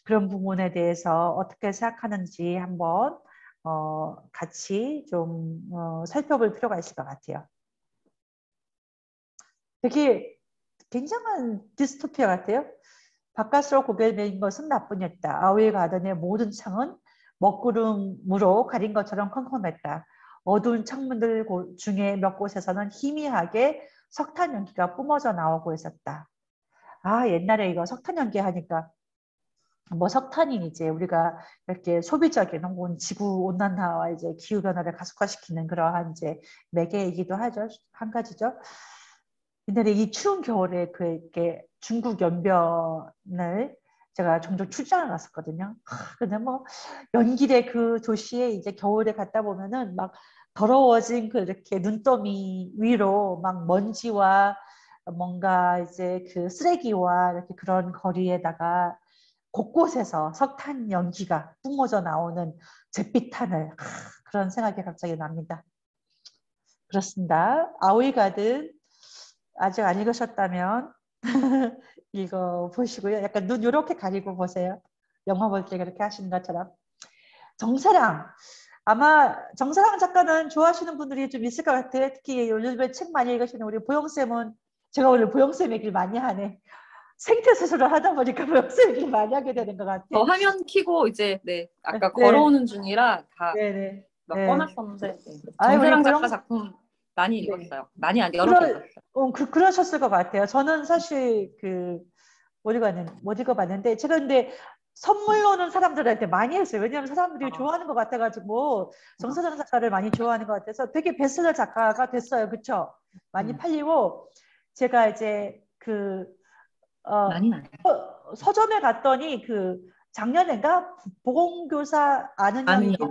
그런 부분에 대해서 어떻게 생각하는지 한번 같이 좀 살펴볼 필요가 있을 것 같아요. 되게 굉장한 디스토피아 같아요. 바깥으로 고개를 내린 것은 나뿐이었다. 아우의 가든의 모든 창은 먹구름으로 가린 것처럼 컴컴했다. 어두운 창문들 중에 몇 곳에서는 희미하게 석탄 연기가 뿜어져 나오고 있었다. 아, 옛날에 이거 석탄 연기 하니까 뭐 석탄이 이제 우리가 이렇게 소비적인 혹은 지구 온난화와 이제 기후 변화를 가속화시키는 그러한 이제 매개이기도 하죠. 한 가지죠. 옛날에 이 추운 겨울에 그 이렇게 중국 연변을 제가 종종 출장을 갔었거든요. 근데 뭐 연길의 그 도시에 이제 겨울에 갔다 보면은 막 더러워진 그 이렇게 눈더미 위로 막 먼지와 뭔가 이제 그 쓰레기와 이렇게 그런 거리에다가 곳곳에서 석탄 연기가 뿜어져 나오는 잿빛 하늘 그런 생각이 갑자기 납니다. 그렇습니다. 아오이 가든 아직 안 읽으셨다면 읽어보시고요. 약간 눈 이렇게 가리고 보세요. 영화 볼 때 그렇게 하시는 것처럼. 정사랑. 아마 정사랑 작가는 좋아하시는 분들이 좀 있을 것 같아요. 특히 요즘에 책 많이 읽으시는 우리 보영쌤은 제가 오늘 보영쌤 얘기를 많이 하네. 생태수술을 하다 보니까 보영쌤 얘기를 많이 하게 되는 것 같아.
화면 켜고 이제 아까
네.
걸어오는 중이라 다
네네.
막
네.
꺼놨었는데
아이, 우리
정세랑 작가
보영,
작품 많이
네.
읽었어요. 많이 여러 개 읽었어요.
그러셨을 것 같아요. 저는 사실 못 읽어봤는데, 제가 근데 선물로는 사람들한테 많이 했어요. 왜냐하면 사람들이 좋아하는 것 같아가지고, 정서장 작가를 많이 좋아하는 것 같아서 되게 베스트셀러 작가가 됐어요. 그쵸? 많이 팔리고, 제가 이제
많이 나요.
서점에 갔더니 작년인가 보건교사 아는 형
아니요.
이게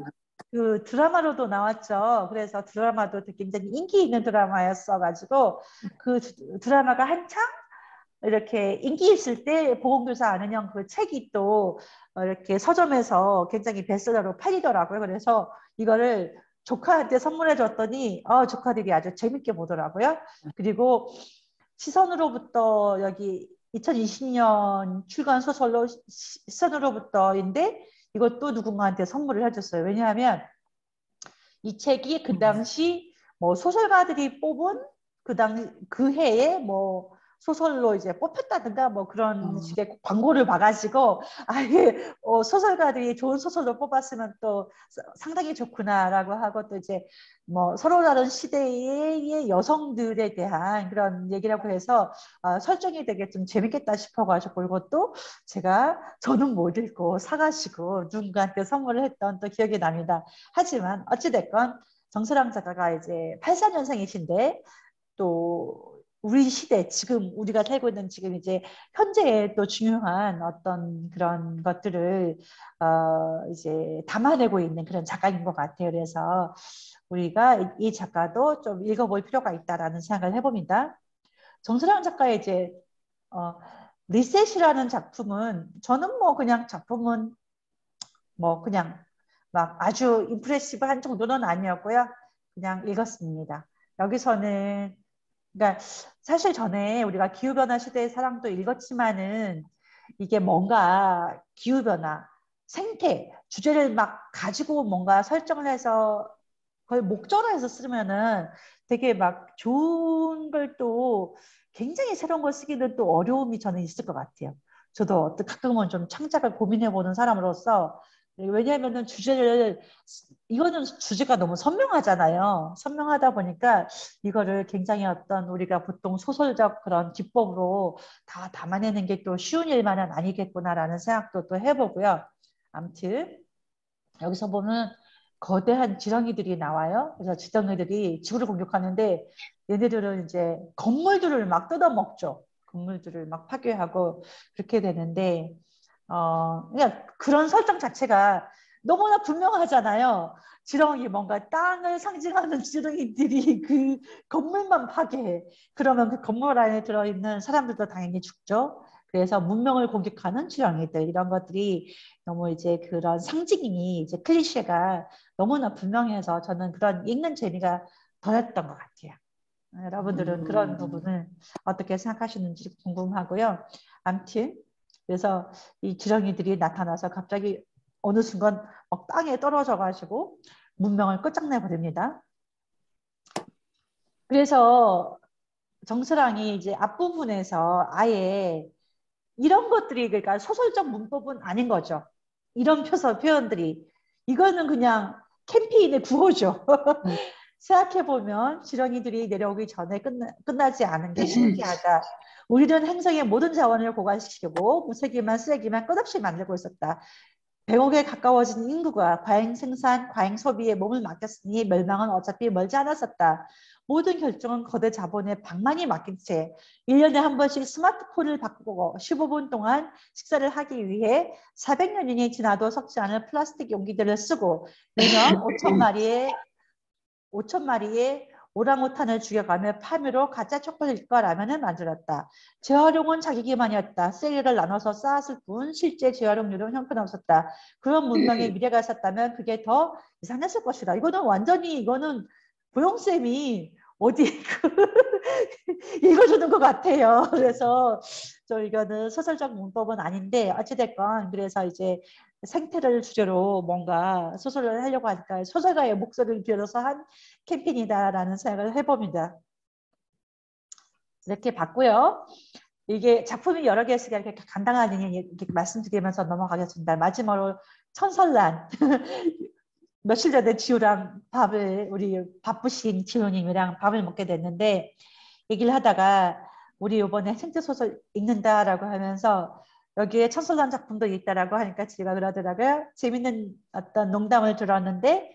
그 드라마로도 나왔죠. 그래서 드라마도 되게 굉장히 인기 있는 드라마였어가지고 그 드라마가 한창 이렇게 인기 있을 때 보건교사 아는 형 그 책이 또 이렇게 서점에서 굉장히 베스트셀러로 팔리더라고요. 그래서 이거를 조카한테 선물해 줬더니 조카들이 아주 재밌게 보더라고요. 그리고 시선으로부터 여기 2020년 출간 소설로 시선으로부터인데 이것도 누군가한테 선물을 해줬어요. 왜냐하면 이 책이 그 당시 뭐 소설가들이 뽑은 그 해에 뭐 소설로 이제 뽑혔다든가 뭐 그런 식의 광고를 봐가지고 아예 소설가들이 좋은 소설로 뽑았으면 또 상당히 좋구나라고 하고 또 이제 뭐 서로 다른 시대의 여성들에 대한 그런 얘기라고 해서 설정이 되게 좀 재밌겠다 싶어가지고 이것도 저는 못 읽고 사가지고 누군가한테 선물을 했던 또 기억이 납니다. 하지만 어찌됐건 정수랑 작가가 이제 84년생이신데 또 우리 시대 지금 우리가 살고 있는 지금 이제 현재에 또 중요한 어떤 그런 것들을 이제 담아내고 있는 그런 작가인 것 같아요. 그래서 우리가 이 작가도 좀 읽어볼 필요가 있다라는 생각을 해봅니다. 정수랑 작가의 이제 어, 리셋이라는 작품은 저는 뭐 그냥 작품은 뭐 그냥 막 아주 임프레시브한 정도는 아니었고요. 그냥 읽었습니다. 여기서는 그러니까 사실 전에 우리가 기후변화 시대의 사랑도 읽었지만은 이게 뭔가 기후변화, 생태, 주제를 막 가지고 뭔가 설정을 해서 그걸 목적으로 해서 쓰면은 되게 막 좋은 걸 또 굉장히 새로운 걸 쓰기는 또 어려움이 저는 있을 것 같아요. 저도 가끔은 좀 창작을 고민해보는 사람으로서 왜냐하면은 주제를 이거는 주제가 너무 선명하잖아요. 선명하다 보니까 이거를 굉장히 어떤 우리가 보통 소설적 그런 기법으로 다 담아내는 게 또 쉬운 일만은 아니겠구나라는 생각도 또 해보고요. 아무튼 여기서 보면 거대한 지렁이들이 나와요. 그래서 지렁이들이 지구를 공격하는데 얘네들은 이제 건물들을 막 뜯어먹죠. 건물들을 막 파괴하고 그렇게 되는데 그냥 그런 설정 자체가 너무나 분명하잖아요. 지렁이 뭔가 땅을 상징하는 지렁이들이 그 건물만 파괴해. 그러면 그 건물 안에 들어있는 사람들도 당연히 죽죠. 그래서 문명을 공격하는 지렁이들 이런 것들이 너무 이제 그런 상징이 이제 클리셰가 너무나 분명해서 저는 그런 읽는 재미가 더했던 것 같아요. 여러분들은 그런 부분을 어떻게 생각하시는지 궁금하고요. 아무튼 그래서 이 지렁이들이 나타나서 갑자기 어느 순간 막 땅에 떨어져 가지고 문명을 끝장내 버립니다. 그래서 정스랑이 이제 앞부분에서 아예 이런 것들이 그러니까 소설적 문법은 아닌 거죠. 이런 표현들이 이거는 그냥 캠페인의 구호죠. 생각해보면 지렁이들이 내려오기 전에 끝나지 않은 게 신기하다. 우리는 행성의 모든 자원을 고갈시키고 무색이만 쓰레기만 끝없이 만들고 있었다. 100억에 가까워진 인구가 과잉 생산, 과잉 소비에 몸을 맡겼으니 멸망은 어차피 멀지 않았었다. 모든 결정은 거대 자본의 방망이 맡긴 채 1년에 한 번씩 스마트폰을 바꾸고 15분 동안 식사를 하기 위해 400년이 지나도 썩지 않을 플라스틱 용기들을 쓰고 매년 5천 마리의 오랑우탄을 죽여가며 파묘로 가짜 초콜릿과 라면을 만들었다. 재활용은 자기기만이었다. 셀리를 나눠서 쌓았을 뿐 실제 재활용률은 형편없었다. 그런 문명의 미래가 있었다면 그게 더 이상했을 것이다. 이거는 완전히 이거는 보영쌤이 어디 읽어주는 것 같아요. 그래서 저 이거는 소설적 문법은 아닌데 어찌됐건 그래서 이제 생태를 주제로 뭔가 소설을 하려고 하니까 소설가의 목소리를 빌어서 한 캠페인이다라는 생각을 해봅니다. 이렇게 봤고요. 이게 작품이 여러 개 있으니까 이렇게 간단하게 이렇게 말씀드리면서 넘어가겠습니다. 마지막으로 천설란. 며칠 전에 지우랑 우리 바쁘신 지우님이랑 밥을 먹게 됐는데 얘기를 하다가 우리 이번에 생태소설 읽는다라고 하면서 여기에 천설란 작품도 있다라고 하니까 제가 그러더라고요. 재밌는 어떤 농담을 들었는데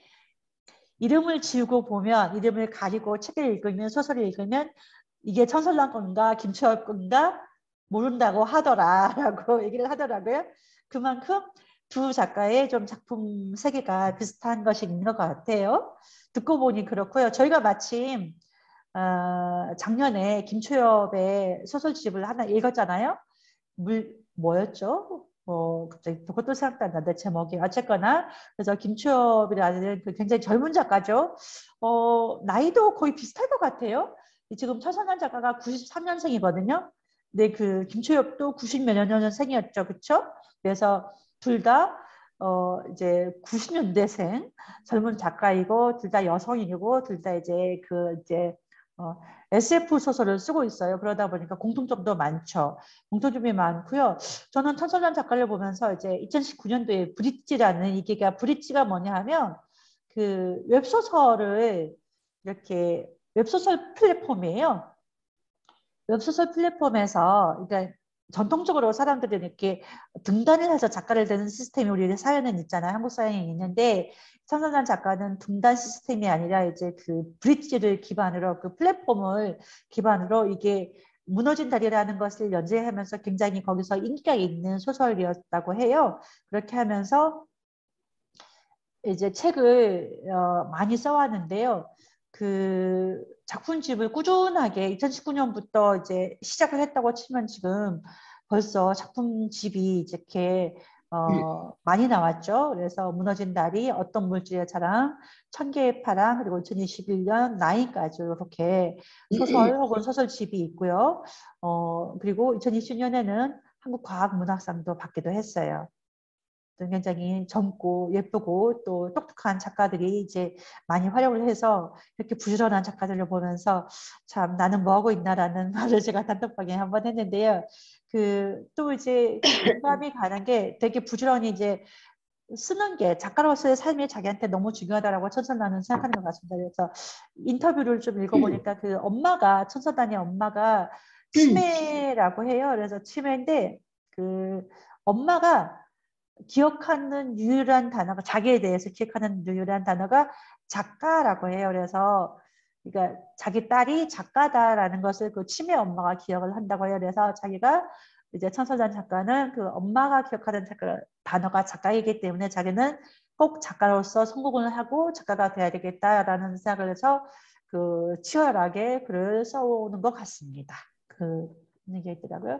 이름을 지우고 보면 이름을 가리고 책을 읽으면 소설을 읽으면 이게 천설란 건가 김초엽 건가 모른다고 하더라라고 얘기를 하더라고요. 그만큼 두 작가의 좀 작품 세계가 비슷한 것이 있는 것 같아요. 듣고 보니 그렇고요. 저희가 마침 작년에 김초엽의 소설집을 하나 읽었잖아요. 뭐였죠? 갑자기 그것도 생각도 안 나는데 제목이 어쨌거나 그래서 김초엽이라는 그 굉장히 젊은 작가죠. 나이도 거의 비슷할 것 같아요. 지금 천선한 작가가 93년생이거든요. 근데 그 김초엽도 90몇 년생이었죠, 그렇죠? 그래서 둘 다 이제 90년대생 젊은 작가이고 둘 다 여성이고 둘 다 이제 SF 소설을 쓰고 있어요. 그러다 보니까 공통점도 많죠. 공통점이 많고요. 저는 천설란 작가를 보면서 이제 2019년도에 브릿지라는 이게가 브릿지가 뭐냐 하면 그 웹소설을 이렇게 웹소설 플랫폼이에요. 웹소설 플랫폼에서 그러니까 전통적으로 사람들이 이렇게 등단을 해서 작가를 되는 시스템이 우리 사회는 있잖아요. 한국 사회에 있는데 천선란 작가는 등단 시스템이 아니라 이제 그 브릿지를 기반으로 그 플랫폼을 기반으로 이게 무너진 다리라는 것을 연재하면서 굉장히 거기서 인기가 있는 소설이었다고 해요. 그렇게 하면서 이제 책을 많이 써왔는데요. 그 작품집을 꾸준하게 2019년부터 이제 시작을 했다고 치면 지금 벌써 작품집이 이렇게 많이 나왔죠. 그래서 무너진 다리, 어떤 물질의 자랑, 천 개의 파랑, 그리고 2021년 나인까지 이렇게 소설 혹은 소설집이 있고요. 그리고 2020년에는 한국과학문학상도 받기도 했어요. 굉장히 젊고 예쁘고 또 똑똑한 작가들이 이제 많이 활약을 해서 이렇게 부지런한 작가들을 보면서 참 나는 뭐 하고 있나라는 말을 제가 단톡방에 한번 했는데요. 그 또 이제 공감이 가는 게 되게 부지런히 이제 쓰는 게 작가로서의 삶이 자기한테 너무 중요하다라고 천선단은 생각하는 것 같습니다. 그래서 인터뷰를 좀 읽어보니까 그 엄마가 천선단의 엄마가 치매라고 해요. 그래서 치매인데 그 엄마가 기억하는 유일한 단어가 자기에 대해서 기억하는 유일한 단어가 작가라고 해요. 그래서 그러니까 자기 딸이 작가다라는 것을 그 치매 엄마가 기억을 한다고 해요. 그래서 자기가 이제 천서전 작가는 그 엄마가 기억하는 단어가 작가이기 때문에 자기는 꼭 작가로서 성공을 하고 작가가 돼야 되겠다라는 생각을 해서 그 치열하게 글을 써오는 것 같습니다. 그 얘기가 있더라고요.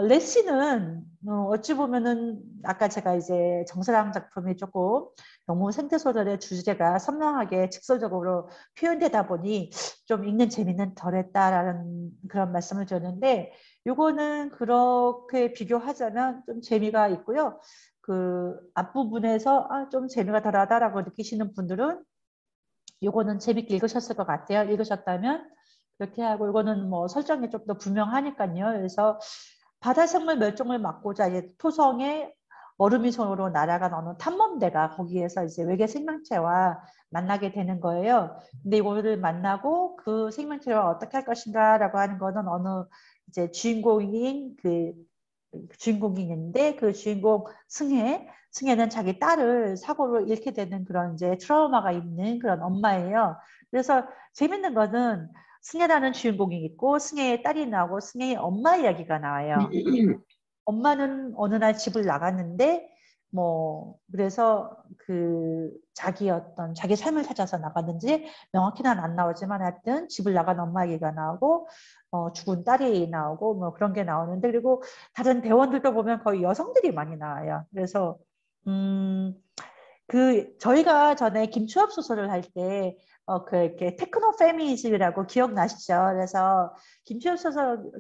레시는 어찌 보면은 아까 제가 이제 정사랑 작품이 조금 너무 생태소설의 주제가 선명하게 직설적으로 표현되다 보니 좀 읽는 재미는 덜했다라는 그런 말씀을 드렸는데 요거는 그렇게 비교하자면 좀 재미가 있고요. 그 앞부분에서 좀 재미가 덜하다라고 느끼시는 분들은 요거는 재밌게 읽으셨을 것 같아요. 읽으셨다면 그렇게 하고 이거는 뭐 설정이 좀 더 분명하니까요. 그래서 바다 생물 멸종을 막고자 이제 토성에 얼음이 손으로 날아간 어느 탐험대가 거기에서 이제 외계 생명체와 만나게 되는 거예요. 근데 이거를 만나고 그 생명체와 어떻게 할 것인가라고 하는 거는 어느 이제 주인공인 그 주인공이 있는데 그 주인공 승혜는 자기 딸을 사고로 잃게 되는 그런 이제 트라우마가 있는 그런 엄마예요. 그래서 재밌는 거는 승혜라는 주인공이 있고 승혜의 딸이 나오고 승혜의 엄마 이야기가 나와요. 엄마는 어느 날 집을 나갔는데 뭐 그래서 그 자기 삶을 찾아서 나갔는지 명확히는 안 나오지만 하여튼 집을 나간 엄마 얘기가 나오고 죽은 딸이 나오고 뭐 그런 게 나오는데 그리고 다른 대원들도 보면 거의 여성들이 많이 나와요. 그래서 저희가 전에 김추엽 소설을 할 때 이렇게 테크노 페미니즘이라고 기억나시죠? 그래서 김추엽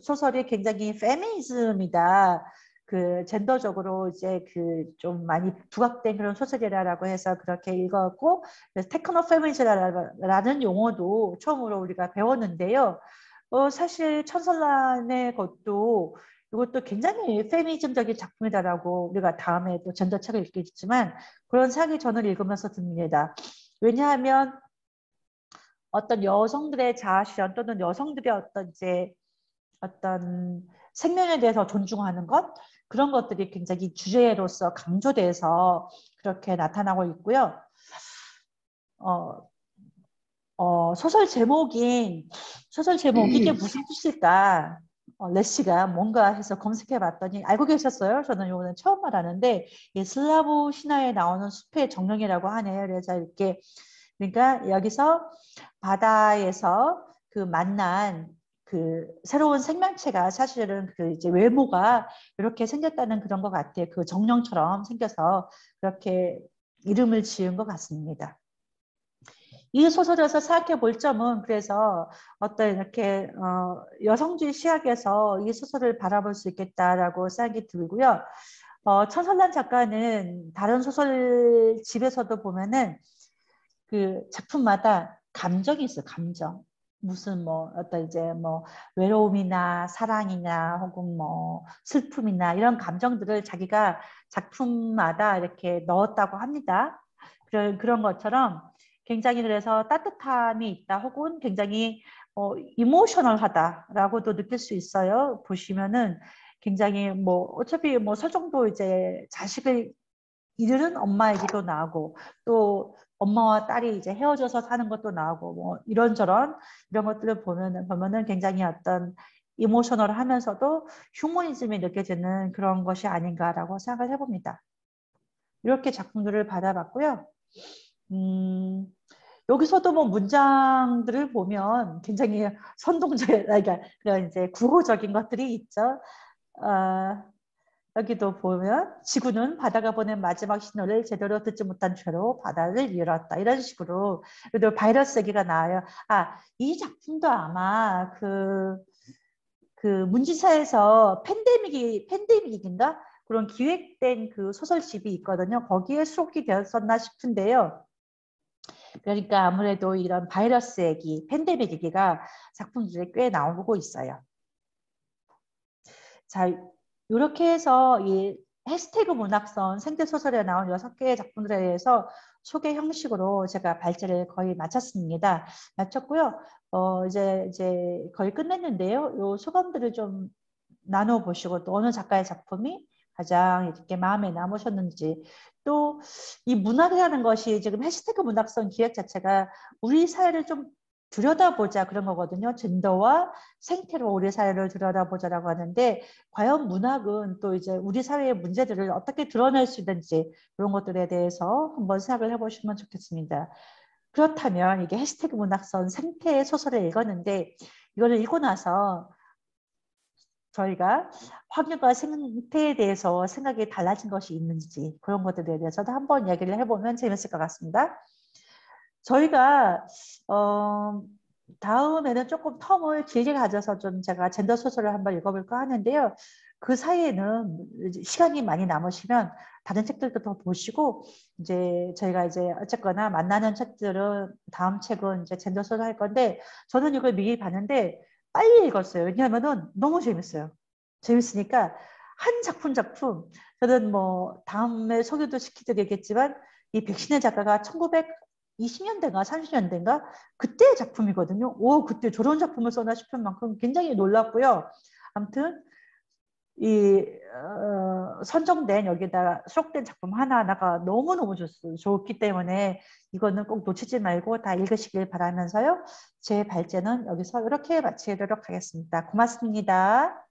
소설이 굉장히 페미니즘이다. 그 젠더적으로 이제 그 좀 많이 부각된 그런 소설이라고 해서 그렇게 읽었고 그래서 테크노 페미니즘이라는 용어도 처음으로 우리가 배웠는데요. 사실 천설란의 것도 이것도 굉장히 페미니즘적인 작품이다라고 우리가 다음에 또 젠더 책을 읽겠지만 그런 생각이 저는 읽으면서 듭니다. 왜냐하면 어떤 여성들의 자아실현 또는 여성들의 어떤 생명에 대해서 존중하는 것 그런 것들이 굉장히 주제로서 강조돼서 그렇게 나타나고 있고요. 소설 제목이 이게 무슨 뜻일까? 레시가 뭔가 해서 검색해 봤더니 알고 계셨어요? 저는 이거는 처음 말하는데 슬라브 신화에 나오는 숲의 정령이라고 하네요. 그래서 이렇게 그러니까 여기서 바다에서 그 만난 그 새로운 생명체가 사실은 그 이제 외모가 이렇게 생겼다는 그런 것 같아요. 그 정령처럼 생겨서 그렇게 이름을 지은 것 같습니다. 이 소설에서 생각해 볼 점은 그래서 어떤 이렇게 여성주의 시각에서 이 소설을 바라볼 수 있겠다라고 생각이 들고요. 천설란 작가는 다른 소설집에서도 보면은 그 작품마다 감정이 있어요. 감정. 무슨 뭐 어떤 이제 뭐 외로움이나 사랑이나 혹은 뭐 슬픔이나 이런 감정들을 자기가 작품마다 이렇게 넣었다고 합니다. 그런 것처럼 굉장히 그래서 따뜻함이 있다 혹은 굉장히 이모셔널하다라고도 느낄 수 있어요. 보시면은 굉장히 뭐 어차피 뭐 설정도 이제 자식을 잃은 엄마 얘기도 나오고 또 엄마와 딸이 이제 헤어져서 사는 것도 나오고 뭐 이런저런 이런 것들을 보면은 굉장히 어떤 이모셔널하면서도 휴머니즘이 느껴지는 그런 것이 아닌가라고 생각을 해봅니다. 이렇게 작품들을 받아봤고요. 여기서도 뭐 문장들을 보면 굉장히 선동적, 그러니까 그런 이제 구호적인 것들이 있죠. 여기도 보면 지구는 바다가 보낸 마지막 신호를 제대로 듣지 못한 채로 바다를 잃었다. 이런 식으로. 그래도 바이러스 얘기가 나와요. 이 작품도 아마 그 문지사에서 팬데믹인가? 그런 기획된 그 소설집이 있거든요. 거기에 수록이 되었었나 싶은데요. 그러니까 아무래도 이런 바이러스 얘기, 팬데믹 얘기가 작품들이 꽤 나오고 있어요. 자, 이렇게 해서 이 해시태그 문학선 생태소설에 나온 6개의 작품들에 대해서 소개 형식으로 제가 발제를 거의 마쳤습니다. 마쳤고요. 이제 거의 끝냈는데요. 요 소감들을 좀 나눠보시고 또 어느 작가의 작품이 가장 이렇게 마음에 남으셨는지 또 이 문학이라는 것이 지금 해시태그 문학선 기획 자체가 우리 사회를 좀 들여다보자 그런 거거든요. 젠더와 생태로 우리 사회를 들여다보자라고 하는데 과연 문학은 또 이제 우리 사회의 문제들을 어떻게 드러낼 수 있는지 그런 것들에 대해서 한번 생각을 해보시면 좋겠습니다. 그렇다면 이게 해시태그 문학선 생태의 소설을 읽었는데 이거를 읽고 나서 저희가 환경과 생태에 대해서 생각이 달라진 것이 있는지 그런 것들에 대해서도 한번 이야기를 해보면 재밌을 것 같습니다. 저희가 다음에는 조금 텀을 길게 가져서 좀 제가 젠더 소설을 한번 읽어볼까 하는데요. 그 사이에는 시간이 많이 남으시면 다른 책들도 더 보시고 이제 저희가 이제 어쨌거나 만나는 책들은 다음 책은 이제 젠더 소설 할 건데 저는 이걸 미리 봤는데 빨리 읽었어요. 왜냐하면은 너무 재밌어요. 재밌으니까 한 작품 저는 뭐 다음에 소개도 시켜드리겠지만 이 백신의 작가가 1920년대인가 30년대인가 그때의 작품이거든요. 그때 저런 작품을 써나 싶을 만큼 굉장히 놀랐고요. 아무튼 이 선정된 여기다 수록된 작품 하나하나가 너무너무 좋기 때문에 이거는 꼭 놓치지 말고 다 읽으시길 바라면서요. 제 발제는 여기서 이렇게 마치도록 하겠습니다. 고맙습니다.